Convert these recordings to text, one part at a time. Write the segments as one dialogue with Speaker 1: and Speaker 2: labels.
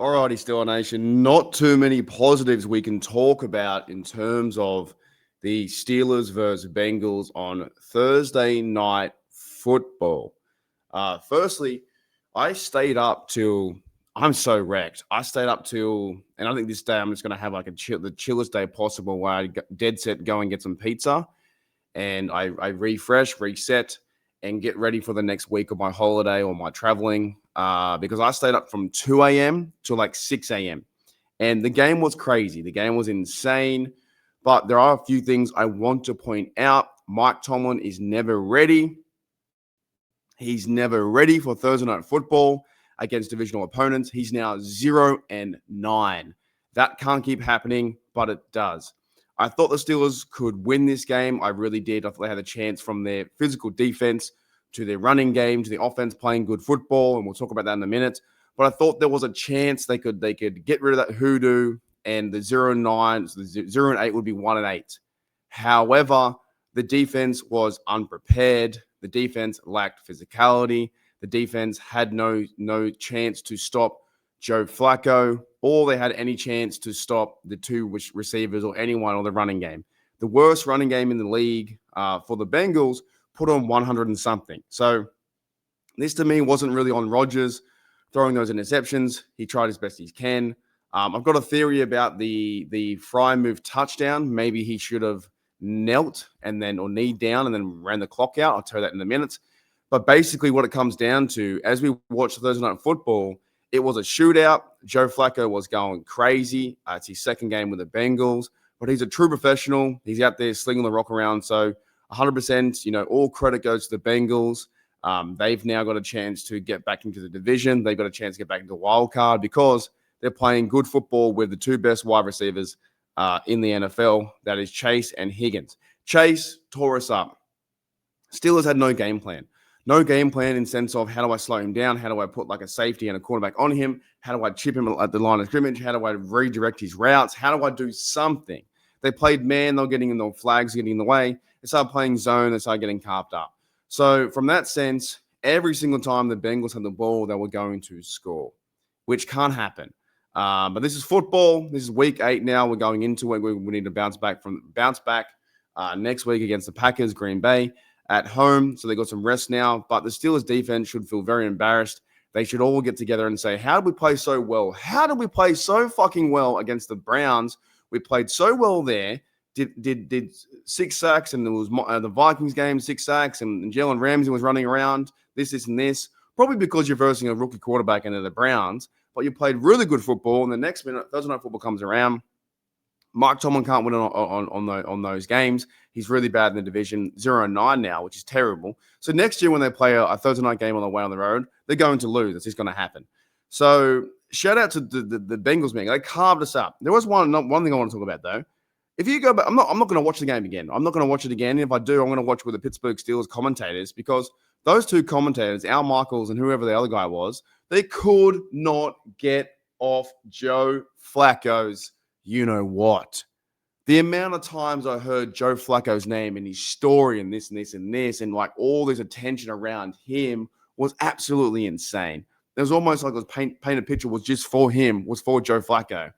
Speaker 1: Alrighty, Steeler Nation. Not too many positives we can talk about in terms of the Steelers versus Bengals on Thursday night football. Firstly, I stayed up till I'm so wrecked. I stayed up till, and I think this day I'm just going to have like the chillest day possible where I dead set go and get some pizza and I refresh, reset, and get ready for the next week of my holiday or my traveling because I stayed up from 2 a.m. to like 6 a.m. And the game was crazy. The game was insane. But there are a few things I want to point out. Mike Tomlin is never ready. He's never ready for Thursday night football against divisional opponents. He's now 0-9. That can't keep happening, but it does. I thought the Steelers could win this game. I really did. I thought they had a chance from their physical defense to their running game to the offense playing good football, and we'll talk about that in a minute. But I thought there was a chance they could get rid of that hoodoo, and the 0-9, so the 0-8 would be 1-8. However, the defense was unprepared. The defense lacked physicality. The defense had no chance to stop Joe Flacco, or they had any chance to stop the two receivers or anyone or the running game. The worst running game in the league for the Bengals put on 100 and something. So this to me wasn't really on Rodgers throwing those interceptions. He tried as best he can. I've got a theory about the Fry move touchdown. Maybe he should have knelt or kneed down and then ran the clock out. I'll tell you that in a minute. But basically what it comes down to, as we watch Thursday night football, it was a shootout. Joe Flacco was going crazy. It's his second game with the Bengals, but he's a true professional. He's out there slinging the rock around. So 100%, all credit goes to the Bengals. They've now got a chance to get back into the division. They've got a chance to get back into the wild card because they're playing good football with the two best wide receivers in the NFL. That is Chase and Higgins. Chase tore us up. Steelers had no game plan. No game plan in sense of how do I slow him down? How do I put like a safety and a quarterback on him? How do I chip him at the line of scrimmage? How do I redirect his routes? How do I do something? They played man. They were getting in the flags, getting in the way. They started playing zone. They started getting carved up. So from that sense, every single time the Bengals had the ball, they were going to score, which can't happen. But this is football. This is week 8 now. We're going into it. We need to bounce back next week against the Packers, Green Bay at home. So they got some rest now. But the Steelers defense should feel very embarrassed. They should all get together and say, how did we play so well? How did we play so fucking well against the Browns? We played so well there. Did 6 sacks, and there was the Vikings game, 6 sacks, and Jalen Ramsey was running around, this, and this. Probably because you're versing a rookie quarterback into the Browns. But you played really good football, and the next minute, Thursday night football comes around. Mike Tomlin can't win on those games. He's really bad in the division, 0-9 now, which is terrible. So next year when they play a Thursday night game on the way on the road, they're going to lose. That's just going to happen. So shout out to the Bengals, man. They carved us up. There was one thing I want to talk about, though. If you go back, I'm not going to watch the game again. I'm not going to watch it again. If I do, I'm going to watch with the Pittsburgh Steelers commentators because those two commentators, Al Michaels and whoever the other guy was, they could not get off Joe Flacco's you-know-what. The amount of times I heard Joe Flacco's name and his story and this and this and this and like all this attention around him was absolutely insane. It was almost like it was paint a picture was just for him, was for Joe Flacco.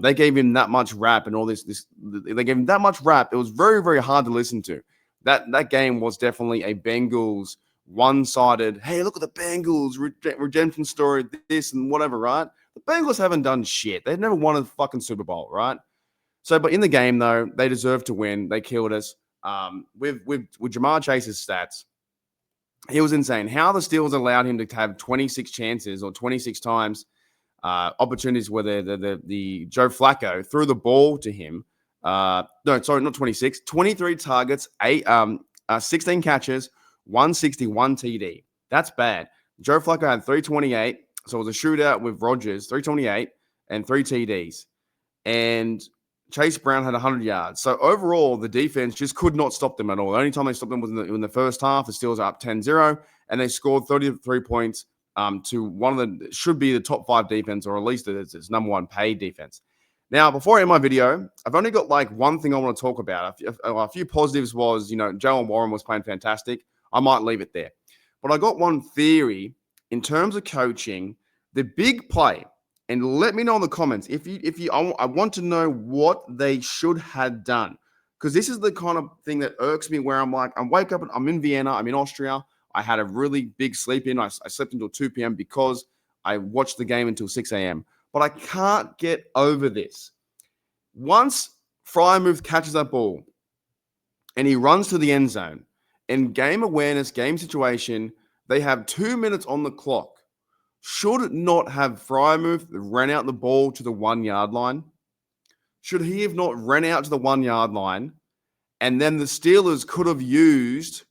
Speaker 1: They gave him that much rap and all this. They gave him that much rap. It was very, very hard to listen to. That game was definitely a Bengals one-sided, hey, look at the Bengals, redemption story, this and whatever, right? The Bengals haven't done shit. They've never won a fucking Super Bowl, right? So, but in the game, though, they deserve to win. They killed us. With Jamar Chase's stats, he was insane. How the Steelers allowed him to have 26 chances or 26 times opportunities where the Joe Flacco threw the ball to him. No, sorry, not 26. 23 targets, 16 catches, 161 TD. That's bad. Joe Flacco had 328. So it was a shootout with Rodgers, 328 and 3 TDs. And Chase Brown had 100 yards. So overall, the defense just could not stop them at all. The only time they stopped them was in the first half. The Steelers are up 10-0, and they scored 33 points to one of the should be the top 5 defense, or at least it's number 1 paid defense. Now, before I end my video, I've only got like one thing I want to talk about. A few positives was, Jalen Warren was playing fantastic. I might leave it there. But I got one theory in terms of coaching. The big play, And let me know in the comments I want to know what they should have done, because this is the kind of thing that irks me. Where I'm like, I wake up, I'm in Vienna, I'm in Austria. I had a really big sleep in. I slept until 2 p.m. because I watched the game until 6 a.m. But I can't get over this. Once Frymouth catches that ball and he runs to the end zone, in game awareness, game situation, they have 2 minutes on the clock. Should it not have Frymouth ran out the ball to the 1 yard line? Should he have not ran out to the 1 yard line? And then the Steelers could have used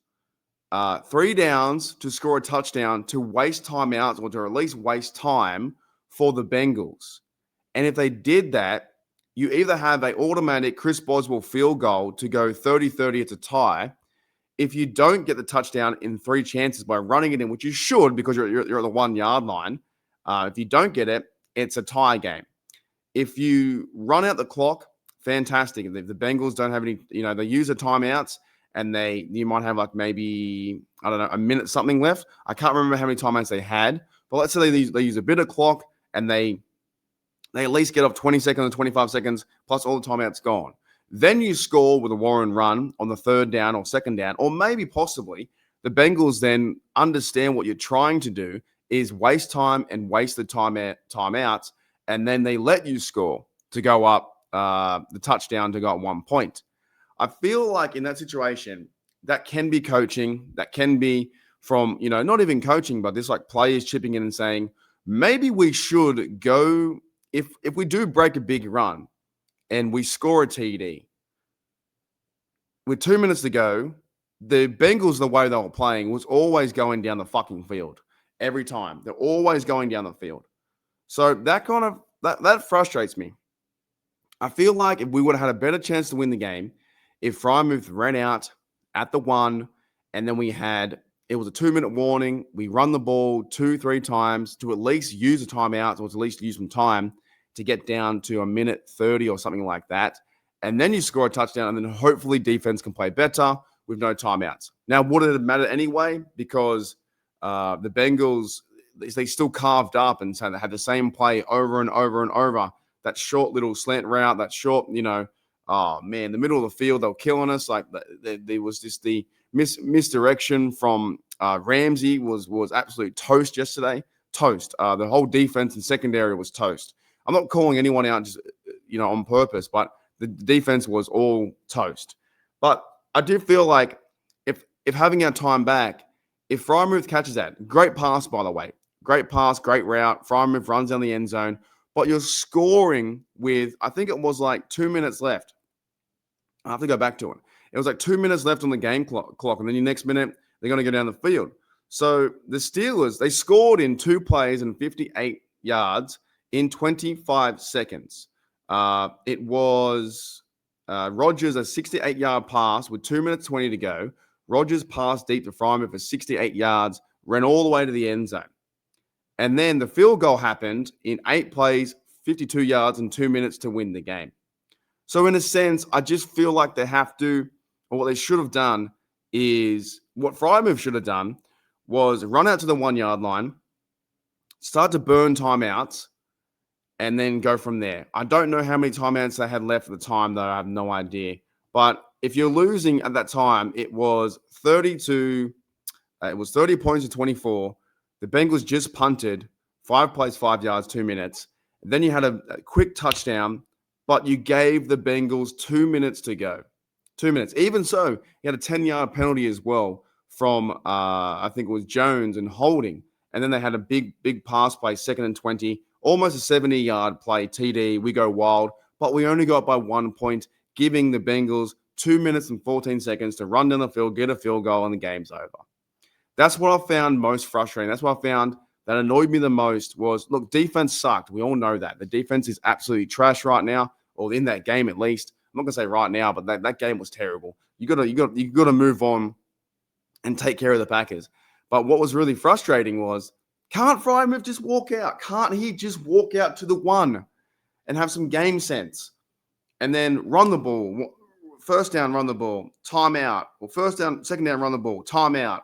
Speaker 1: 3 downs to score a touchdown to waste timeouts, or to at least waste time for the Bengals. And if they did that, you either have an automatic Chris Boswell field goal to go 30-30, it's a tie. If you don't get the touchdown in 3 chances by running it in, which you should because you're at the 1 yard line, if you don't get it, it's a tie game. If you run out the clock, fantastic. If the Bengals don't have any, they use the timeouts and you might have like maybe, I don't know, a minute something left. I can't remember how many timeouts they had, but let's say they use a bit of clock and they at least get off 20 seconds or 25 seconds plus all the timeouts gone. Then you score with a Warren run on the 3rd down or 2nd down, or maybe possibly the Bengals then understand what you're trying to do is waste time and waste the timeouts, and then they let you score to go up the touchdown to go at 1 point. I feel like in that situation, that can be coaching. That can be from, not even coaching, but this like players chipping in and saying, maybe we should go, if we do break a big run and we score a TD, with 2 minutes to go, the Bengals, the way they were playing, was always going down the fucking field every time. They're always going down the field. So that kind of, that frustrates me. I feel like if we would have had a better chance to win the game, if Frymouth ran out at the 1, and then it was a 2-minute warning, we run the ball 2-3 times to at least use a timeout, or to at least use some time to get down to a minute 30 or something like that. And then you score a touchdown, and then hopefully defense can play better with no timeouts. Now, would it have mattered anyway? Because the Bengals, they still carved up and so they had the same play over and over and over. That short little slant route, that short, oh man, the middle of the field, they were killing us. Like there was just the misdirection from Ramsey was absolute toast yesterday. Toast. The whole defense and secondary was toast. I'm not calling anyone out just on purpose, but the defense was all toast. But I do feel like if having our time back, if Frymouth catches that, great pass, by the way, great pass, great route. Frymouth runs down the end zone, but you're scoring with, I think it was like 2 minutes left. I have to go back to it. It was like 2 minutes left on the game clock, and then the next minute, they're going to go down the field. So the Steelers, they scored in 2 plays and 58 yards in 25 seconds. It was Rodgers, a 68-yard pass with 2 minutes 20 to go. Rodgers passed deep to Frymouth for 68 yards, ran all the way to the end zone. And then the field goal happened in 8 plays, 52 yards, and 2 minutes to win the game. So in a sense, I just feel like they have to, or what they should have done is, what Frymouth should have done was run out to the 1 yard line, start to burn timeouts, and then go from there. I don't know how many timeouts they had left at the time, though. I have no idea. But if you're losing at that time, it was 30 points to 24. The Bengals just punted, 5 plays, 5 yards, 2 minutes. Then you had a quick touchdown, but you gave the Bengals 2 minutes to go. 2 minutes. Even so, he had a 10-yard penalty as well from, I think it was Jones and holding. And then they had a big pass play, 2nd and 20, almost a 70-yard play, TD. We go wild, but we only got by 1 point, giving the Bengals 2 minutes and 14 seconds to run down the field, get a field goal, and the game's over. That's what I found most frustrating. That's what I found that annoyed me the most was, look, defense sucked. We all know that. The defense is absolutely trash right now, or in that game at least. I'm not going to say right now, but that game was terrible. You got to move on and take care of the Packers. But what was really frustrating was, can't Frymouth just walk out? Can't he just walk out to the 1 and have some game sense? And then run the ball. First down, run the ball. Timeout. Or first down, second down, run the ball. Timeout.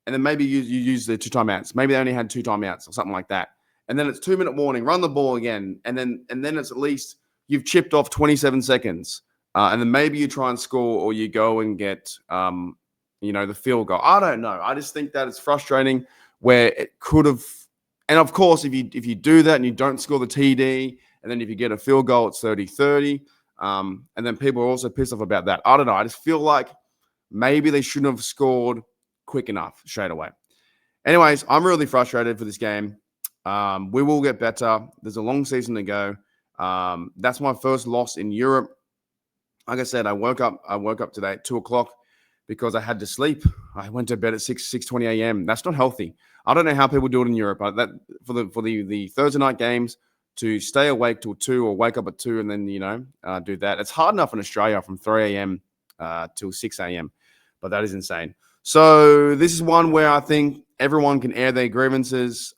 Speaker 1: And then maybe you use the 2 timeouts. Maybe they only had 2 timeouts or something like that. and then it's 2-minute warning, run the ball again, and then it's at least you've chipped off 27 seconds, and then maybe you try and score or you go and get the field goal. I don't know. I just think that it's frustrating where it could have. And of course, if you do that and you don't score the TD, and then if you get a field goal, it's 30-30. And then people are also pissed off about that. I don't know. I just feel like maybe they shouldn't have scored quick enough straight away. Anyways, I'm really frustrated for this game. We will get better. There's a long season to go. That's my first loss in Europe. Like I said, I woke up today at 2:00 because I had to sleep. I went to bed at 6:20 a.m. That's not healthy. I don't know how people do it in Europe. That for the Thursday night games, to stay awake till 2 or wake up at 2 and then do that. It's hard enough in Australia from 3 a.m. Till 6 a.m. But that is insane. So this is one where I think everyone can air their grievances.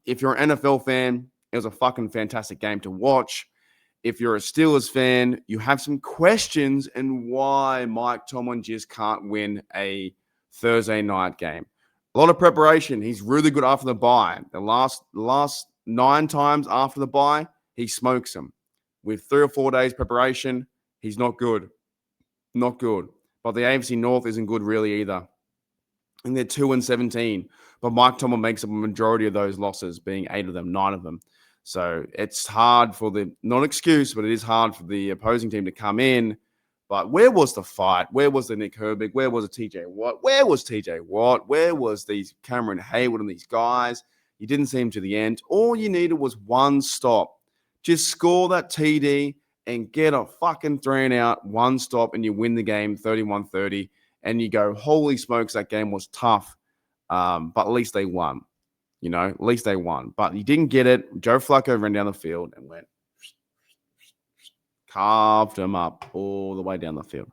Speaker 1: If you're an NFL fan, it was a fucking fantastic game to watch. If you're a Steelers fan, you have some questions and why Mike Tomlin just can't win a Thursday night game. A lot of preparation. He's really good after the bye. The last 9 times after the bye, he smokes them. With 3 or 4 days preparation, he's not good. Not good. But the AFC North isn't good really either. And they're 2-17. But Mike Tomlin makes up a majority of those losses, being 8 of them, 9 of them. So it's hard for not excuse, but it is hard for the opposing team to come in. But where was the fight? Where was the Nick Herbig? Where was the TJ Watt? Where was TJ Watt? Where was these Cameron Hayward and these guys? You didn't see him to the end. All you needed was one stop. Just score that TD and get a fucking 3 and out, one stop, and you win the game 31-30. And you go, holy smokes, that game was tough. But at least they won. At least they won. But you didn't get it. Joe Flacco ran down the field and carved him up all the way down the field.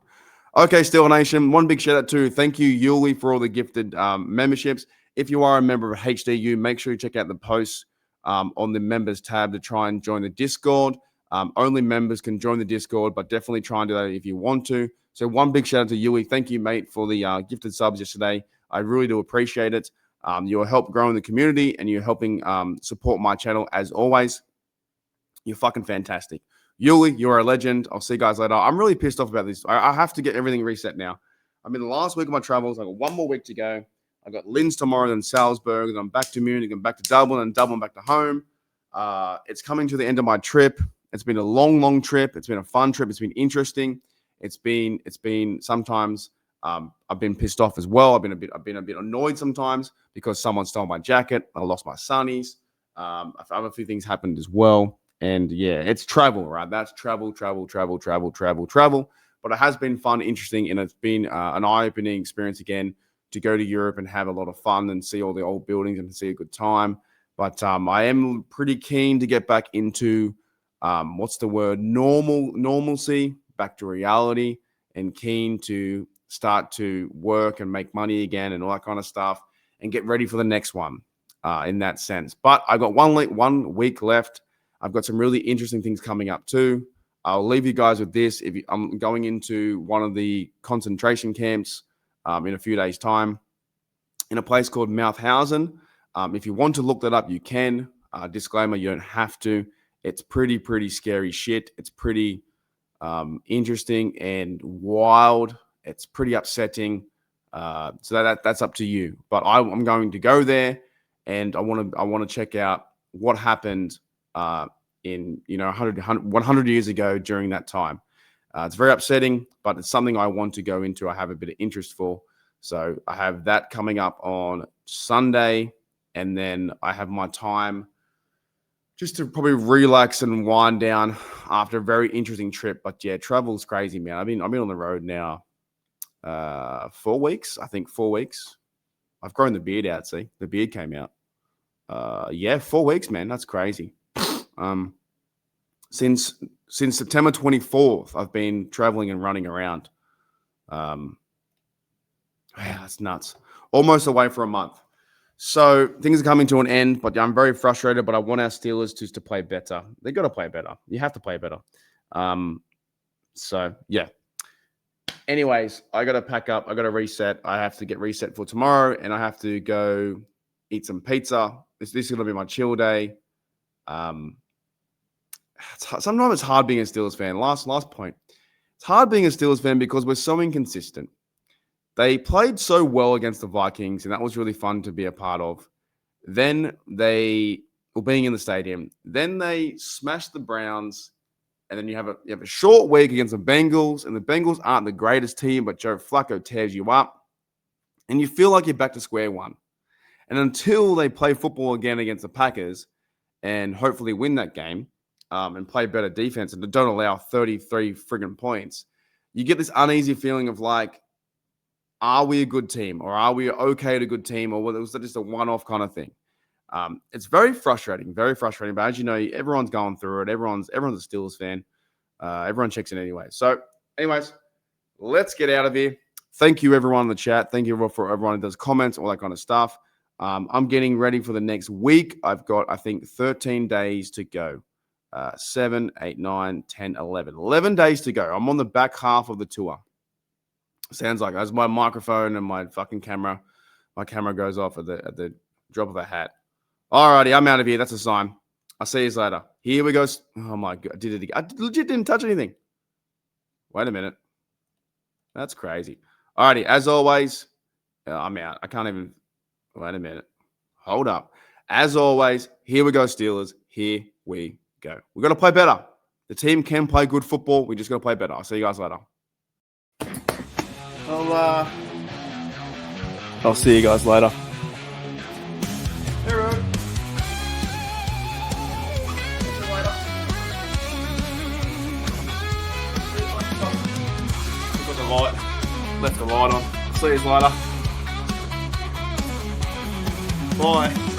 Speaker 1: Okay, Steel Nation, one big shout out to thank you, Yuli, for all the gifted memberships. If you are a member of HDU, make sure you check out the posts on the members tab to try and join the Discord. Only members can join the Discord, but definitely try and do that if you want to. So one big shout out to Yuli. Thank you, mate, for the gifted subs yesterday. I really do appreciate it. You'll help growing the community and you're helping support my channel as always. You're fucking fantastic. Yuli, you're a legend. I'll see you guys later. I'm really pissed off about this. I have to get everything reset now. I'm in the last week of my travels. I've got 1 more week to go. I've got Linz tomorrow, then Salzburg, and I'm back to Munich and back to Dublin and Dublin back to home. It's coming to the end of my trip. It's been a long, long trip. It's been a fun trip. It's been interesting. It's been sometimes I've been pissed off as well. I've been a bit annoyed sometimes because someone stole my jacket. I lost my sunnies. A few things happened as well. And yeah, it's travel, right? That's travel. But it has been fun, interesting, and it's been an eye-opening experience again to go to Europe and have a lot of fun and see all the old buildings and see a good time. But I am pretty keen to get back into normalcy, back to reality, and keen to start to work and make money again and all that kind of stuff and get ready for the next one in that sense. But I've got 1 week left. I've got some really interesting things coming up too. I'll leave you guys with this. I'm going into one of the concentration camps in a few days' time in a place called Mauthausen. If you want to look that up, you can. Disclaimer, you don't have to. It's pretty scary shit. It's pretty interesting and wild. It's pretty upsetting. So that's up to you. But I'm going to go there, and I want to check out what happened in 100 years ago during that time. It's very upsetting, but it's something I want to go into. I have a bit of interest for. So I have that coming up on Sunday, and then I have my time just to probably relax and wind down after a very interesting trip. But yeah, travel's crazy, man. I've been on the road now 4 weeks. I think 4 weeks. I've grown the beard out. See, the beard came out. 4 weeks, man. That's crazy. Since September 24th, I've been traveling and running around. That's nuts. Almost away for a month. So things are coming to an end, but I'm very frustrated. But I want our Steelers to play better. They got to play better. You have to play better. So yeah. Anyways, I got to pack up. I got to reset. I have to get reset for tomorrow, and I have to go eat some pizza. This is going to be my chill day. Sometimes it's hard being a Steelers fan. Last point. It's hard being a Steelers fan because we're so inconsistent. They played so well against the Vikings, and that was really fun to be a part of. Then being in the stadium, then they smashed the Browns, and then you have a short week against the Bengals, and the Bengals aren't the greatest team, but Joe Flacco tears you up, and you feel like you're back to square one. And until they play football again against the Packers and hopefully win that game and play better defense and don't allow 33 friggin' points, you get this uneasy feeling of like, are we a good team, or are we okay at a good team, or was that just a one-off kind of thing? It's very frustrating. But as you know, everyone's going through it. Everyone's a Steelers fan. Everyone checks in anyway. So, anyways, let's get out of here. Thank you, everyone in the chat. Thank you for everyone who does comments, all that kind of stuff. I'm getting ready for the next week. I've got, I think, 13 days to go. 7, 8, 9, 10, 11. 11 days to go. I'm on the back half of the tour. Sounds like as my microphone and my fucking camera, my camera goes off at the drop of a hat. Alrighty, I'm out of here. That's a sign. I'll see you later. Here we go. Oh my God, I did it again. I legit didn't touch anything. Wait a minute. That's crazy. Alrighty, as always, I'm out. I can't even. Wait a minute. Hold up. As always, here we go, Steelers. Here we go. We've got to play better. The team can play good football. We just got to play better. I'll see you guys later. I'll see you guys later. Hey, Rod. See you later. Got the light. Left the light on. See you later. Bye.